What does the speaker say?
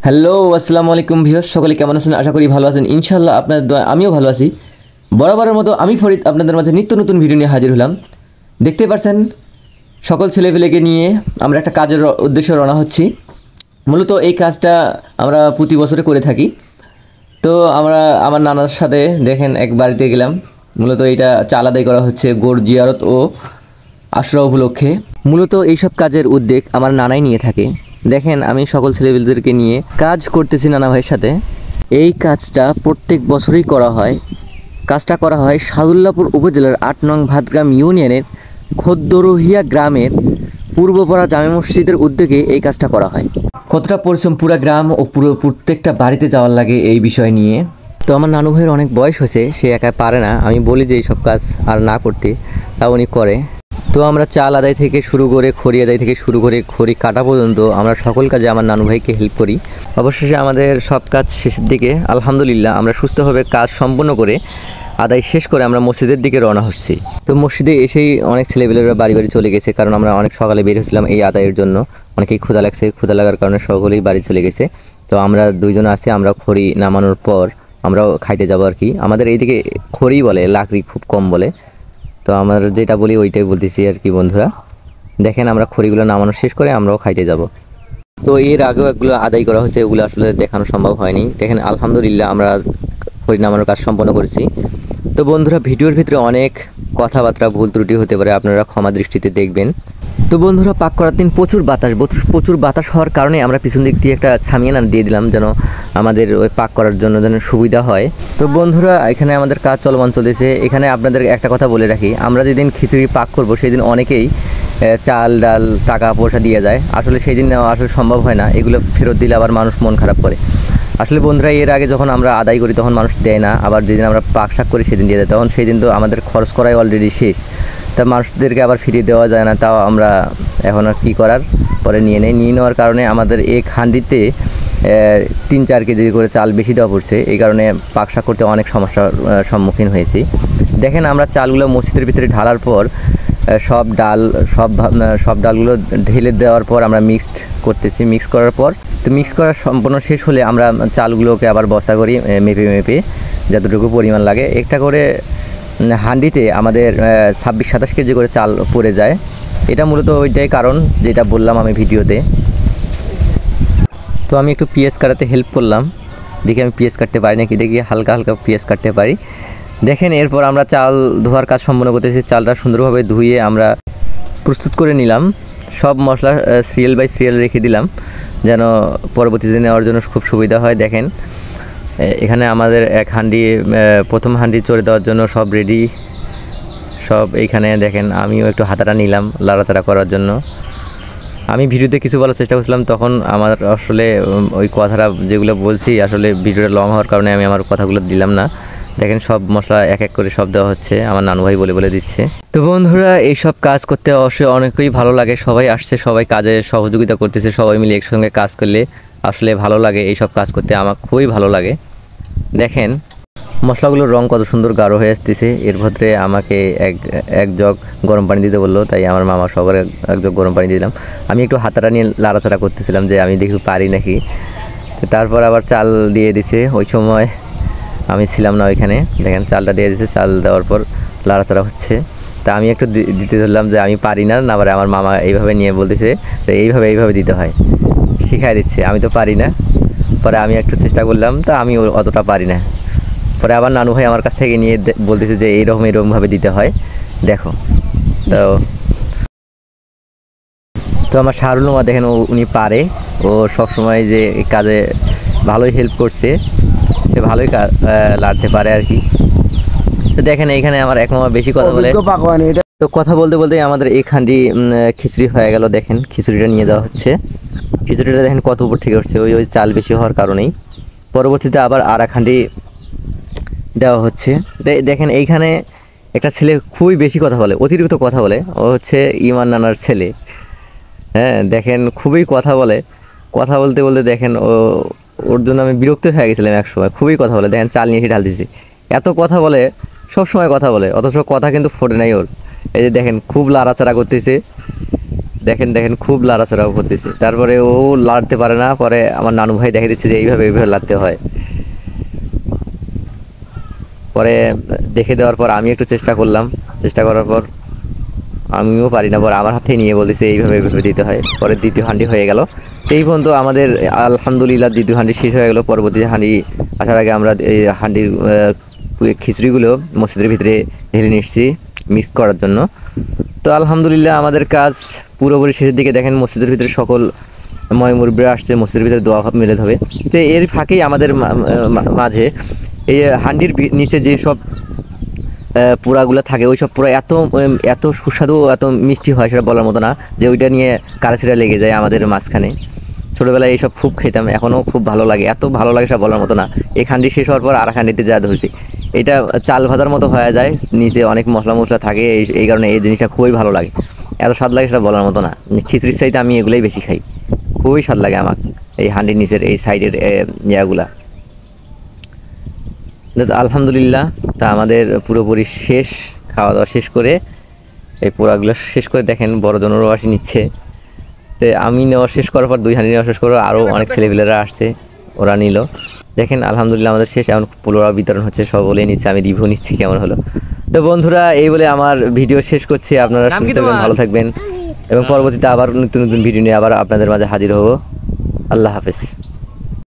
Hello আসসালামু আলাইকুম viewers, সকলে কেমন আছেন? আশা করি ভালো আছেন। ইনশাআল্লাহ আপনাদের দোয়ায় আমিও ভালো আছি। বরাবরের মতো আমি ফরিদ আপনাদের মাঝে নিত্য নতুন ভিডিও নিয়ে হাজির হলাম। দেখতে পাচ্ছেন সকল ছেলেপেলেকে নিয়ে আমরা একটা কাজের উদ্দেশ্যে রওনা হচ্ছি। মূলত এই কাজটা আমরা প্রতি বছরে করে থাকি। তো আমরা আমার নানার সাথে দেখেন এক বাড়িতে গেলাম। মূলত এটা চাল আদায় করা হচ্ছে গোর জিয়ারত ও আশরা উপলক্ষে। মূলত এইসব কাজের উদ্যোগ আমার নানাই নিয়ে থাকে। দেখেন আমি সকল ছেলেপেলেদেরকে নিয়ে কাজ করতেছি নানা ভাইয়ের সাথে। এই কাজটা প্রত্যেক বছরই করা হয়। কাজটা করা হয় সাদুল্লাপুর উপজেলার ৮ নং ভাতগ্রাম ইউনিয়নের খোদ্দরহিয়া গ্রামের পূর্বপাড়া জামে মসজিদের উদ্যোগে এই কাজটা করা হয়। কতটা পরিশ্রম পুরা গ্রাম ও প্রত্যেকটা বাড়িতে যাওয়ার লাগে এই বিষয় নিয়ে। তো আমার নানু ভাইয়ের অনেক বয়স হয়েছে, সে একা পারে না। আমি বলি যে এইসব কাজ আর না করতে, তা উনি করে। তো আমরা চাল আদায় থেকে শুরু করে খড়ি আদায় থেকে শুরু করে খড়ি কাটা পর্যন্ত আমরা সকল কাজে আমার নানু ভাইকে হেল্প করি। অবশেষে আমাদের সব কাজ শেষের দিকে আলহামদুলিল্লাহ আমরা সুস্থভাবে কাজ সম্পূর্ণ করে আদায় শেষ করে আমরা মসজিদের দিকে রওনা হচ্ছি। তো মসজিদে এসেই অনেক ছেলেপেলেরা বাড়ি বাড়ি চলে গেছে, কারণ আমরা অনেক সকালে বের হয়েছিলাম এই আদায়ের জন্য। অনেকেই ক্ষুধা লাগছে, ক্ষুধা লাগার কারণে সকলেই বাড়ি চলে গেছে। তো আমরা দুইজন আছি, আমরা খড়ি নামানোর পর আমরাও খাইতে যাবো আর কি। আমাদের এইদিকে খড়ি বলে, লাকড়ি খুব কম বলে। তো আমরা যেটা বলি ওইটাই বলতেছি আর কি বন্ধুরা। দেখেন আমরা খড়িগুলো নামানো শেষ করে আমরাও খাইতে যাব। তো এর আগেও এগুলো আদায় করা হয়েছে, ওগুলো আসলে দেখানো সম্ভব হয়নি। দেখেন আলহামদুলিল্লাহ আমরা খড়ি নামানোর কাজ সম্পন্ন করেছি। তো বন্ধুরা ভিডিওর ভিতরে অনেক কথাবার্তা ভুল ত্রুটি হতে পারে, আপনারা ক্ষমা দৃষ্টিতে দেখবেন। তো বন্ধুরা পাক করার দিন প্রচুর বাতাস হওয়ার কারণে আমরা পিছন দিক দিয়ে একটা সামিয়ানা দিয়ে দিলাম, যেন আমাদের ওই পাক করার জন্য যেন সুবিধা হয়। তো বন্ধুরা এখানে আমাদের কাজ চলমান চলতেছে। এখানে আপনাদের একটা কথা বলে রাখি, আমরা যেদিন খিচুড়ি পাক করব সেই দিন অনেকেই চাল ডাল টাকা পয়সা দিয়ে যায়। আসলে সেই দিন আসলে সম্ভব হয় না, এগুলো ফেরত দিলে আবার মানুষ মন খারাপ করে। আসলে বন্ধুরা এর আগে যখন আমরা আদায় করি তখন মানুষ দেয় না, আবার যেদিন আমরা পাক শাক করি সেদিন দিয়ে দেয়। তখন সেই দিন তো আমাদের খরচ করাই অলরেডি শেষ, তা মানুষদেরকে আবার ফিরিয়ে দেওয়া যায় না। তাও আমরা এখন আর কী করার, পরে নিয়ে নেওয়ার কারণে আমাদের এক হাঁড়িতে ৩-৪ কেজি করে চাল বেশি দেওয়া পড়ছে। এই কারণে পাক শাক করতে অনেক সমস্যার সম্মুখীন হয়েছি। দেখেন আমরা চালগুলো মসজিদের ভিতরে ঢালার পর সব ডালগুলো ঢেলে দেওয়ার পর আমরা মিক্সড করতেছি। মিক্স করার পর তো মিক্স করা সম্পূর্ণ শেষ হলে আমরা চালগুলোকে আবার বস্তা করি মেপে যতটুকু পরিমাণ লাগে। একটা করে হাঁড়িতে আমাদের ২৬-২৭ কেজি করে চাল পড়ে যায়। এটা মূলত ওইটাই কারণ যেটা বললাম আমি ভিডিওতে। তো আমি একটু পেঁয়াজ কাটাতে হেল্প করলাম, দেখি আমি পেঁয়াজ কাটতে পারি নাকি, দেখি হালকা হালকা পেঁয়াজ কাটতে পারি। দেখেন এরপর আমরা চাল ধোয়ার কাজ সম্পন্ন করতেছি। চালটা সুন্দরভাবে ধুয়ে আমরা প্রস্তুত করে নিলাম। সব মশলা সিরিয়াল বাই সিরিয়াল রেখে দিলাম, যেন পরবর্তীতে নেওয়ার জন্য খুব সুবিধা হয়। দেখেন এখানে আমাদের এক হাঁড়ি, প্রথম হাঁড়ি চড়ে দেওয়ার জন্য সব রেডি। সব এইখানে দেখেন আমিও একটু হাতাটা নিলাম লাড়াচাড়া করার জন্য। আমি ভিডিওতে কিছু বলার চেষ্টা করছিলাম, তখন আমার আসলে ওই কথাটা যেগুলো বলছি আসলে ভিডিওটা লং হওয়ার কারণে আমি আমার কথাগুলো দিলাম না। দেখেন সব মশলা এক এক করে সব দেওয়া হচ্ছে, আমার নানু ভাই বলে দিচ্ছে। তো বন্ধুরা এইসব কাজ করতে অবশ্যই অনেকেই ভালো লাগে। সবাই আসছে, সবাই কাজে সহযোগিতা করতেছে, সবাই মিলে একসঙ্গে কাজ করলে আসলে ভালো লাগে। এইসব কাজ করতে আমার খুবই ভালো লাগে। দেখেন মশলাগুলোর রং কত সুন্দর গাঢ় হয়ে আসতেছে। এর ভেতরে আমাকে এক জগ গরম পানি দিতে বললো, তাই আমার মামা সবার এক জগ গরম পানি দিলাম। আমি একটু হাতাটা নিয়ে লাড়াচাড়া করতেছিলাম যে আমি দেখি পারি নাকি। তো তারপর আবার চাল দিয়ে দিছে, ওই সময় আমি ছিলাম না ওইখানে। দেখেন চালটা দিয়ে দিছে, চাল দেওয়ার পর লাড়াচাড়া হচ্ছে। তা আমি একটু দিতে ধরলাম যে আমি পারি না, আবার আমার মামা এইভাবে নিয়ে বলতেছে যে এইভাবে দিতে হয়, শিখাই দিচ্ছে। আমি তো পারি না, পরে আমি একটু চেষ্টা করলাম, তা আমি অতটা পারি না। পরে আবার নানু ভাই আমার কাছ থেকে নিয়ে বলতেছে যে এইরকমভাবে দিতে হয়, দেখো। তো আমার শাহরুল মা দেখেন উনি পারে, ও সবসময় যে কাজে ভালোই হেল্প করছে, সে ভালোই লাড়তে পারে আর কি। তো দেখেন এইখানে আমার এক মামা বেশি কথা বলে। তো কথা বলতে বলতেই আমাদের এইখানটি খিচুড়ি হয়ে গেল। দেখেন খিচুড়িটা নিয়ে দেওয়া হচ্ছে। খিচুড়িটা দেখেন কত উপর থেকে উঠছে, ওই চাল বেশি হওয়ার কারণেই। পরবর্তীতে আবার আর এক হাঁড়ি দেওয়া হচ্ছে। দেখেন এইখানে একটা ছেলে খুবই বেশি কথা বলে, অতিরিক্ত কথা বলে। ও হচ্ছে ইমান নানার ছেলে। হ্যাঁ দেখেন খুবই কথা বলে। কথা বলতে বলতে দেখেন ওর জন্য আমি বিরক্ত হয়ে গেছিলাম এক সময়। খুবই কথা বলে, দেখেন চাল নিয়ে এসে ঢাল দিছি। এত কথা বলে, সবসময় কথা বলে, অথচ কথা কিন্তু ফোটে নাই ওর। এই যে দেখেন খুব লাড়াচাড়া করতেছে। দেখেন দেখেন খুব লাড়াচাড়াও করতেছে, তারপরে ও লাড়তে পারে না, পরে আমার নানু ভাই দেখে দিচ্ছে যে এইভাবে এইভাবে লাড়তে হয়। পরে দেখে দেওয়ার পর আমি একটু চেষ্টা করলাম, চেষ্টা করার পর আমিও পারি না, পরে আমার হাতে নিয়ে বলেছে এইভাবে এইভাবে দিতে হয়। পরে দ্বিতীয় হাঁড়ি হয়ে গেল। এই পর্যন্ত আমাদের আলহামদুলিল্লাহ দ্বিতীয় হাঁড়ি শেষ হয়ে গেল। পরবর্তী হাঁড়ি আসার আগে আমরা এই হাঁড়ির খিচুড়িগুলো মসজিদের ভিতরে ঢেলে নিয়ে এসেছি মিক্স করার জন্য। তো আলহামদুলিল্লাহ আমাদের কাজ পুরোপুরি শেষের দিকে। দেখেন মসজিদের ভিতরে সকল ময়মুরব্বীরা আসছে মসজিদের ভিতরে দোয়া মিলে হবে। তো এর ফাঁকেই আমাদের মাঝে এই হাঁড়ির নিচে যে সব পোড়াগুলো থাকে ওই সব পোড়া এত এত সুস্বাদু এত মিষ্টি হয় সেটা বলার মতো না, যে ওইটা নিয়ে কারাছিরা লেগে যায় আমাদের মাঝখানে। ছোটোবেলায় এইসব খুব খেতাম, এখনও খুব ভালো লাগে, এত ভালো লাগে সেটা বলার মতো না। এই খান্ডি শেষ হওয়ার পর আর খান্ডিতে যা ধরছি, এটা চাল ভাজার মতো হয়ে যায়, নিচে অনেক মশলা মশলা থাকে, এই কারণে এই জিনিসটা খুবই ভালো লাগে, এত স্বাদ লাগে সেটা বলার মতো না। খিচুড়ির চাইতে আমি এগুলোই বেশি খাই, খুবই স্বাদ লাগে আমার এই হান্ডির নিচের এই সাইডের ইয়াগুলা। আলহামদুলিল্লাহ তা আমাদের পুরোপুরি শেষ, খাওয়া দাওয়া শেষ করে এই পোড়াগুলো শেষ করে দেখেন বড়জনেরও আসি নিচ্ছে। তো আমি নেওয়া শেষ করার পর 2 হাঁড়ি নেওয়া শেষ করার আরও অনেক ছেলেপিলেরা আসছে, ওরা নিল। দেখেন আলহামদুলিল্লাহ আমাদের শেষ, এখন পোড়া বিতরণ হচ্ছে, সব বলে নিচ্ছে, আমি রিভিউ নিচ্ছি কেমন হলো। তো বন্ধুরা এই বলে আমার ভিডিও শেষ করছি। আপনারা সুস্থ থাকবেন, ভালো থাকবেন, এবং পরবর্তীতে আবার নতুন নতুন ভিডিও নিয়ে আবার আপনাদের মাঝে হাজির হব। আল্লাহ হাফেজ।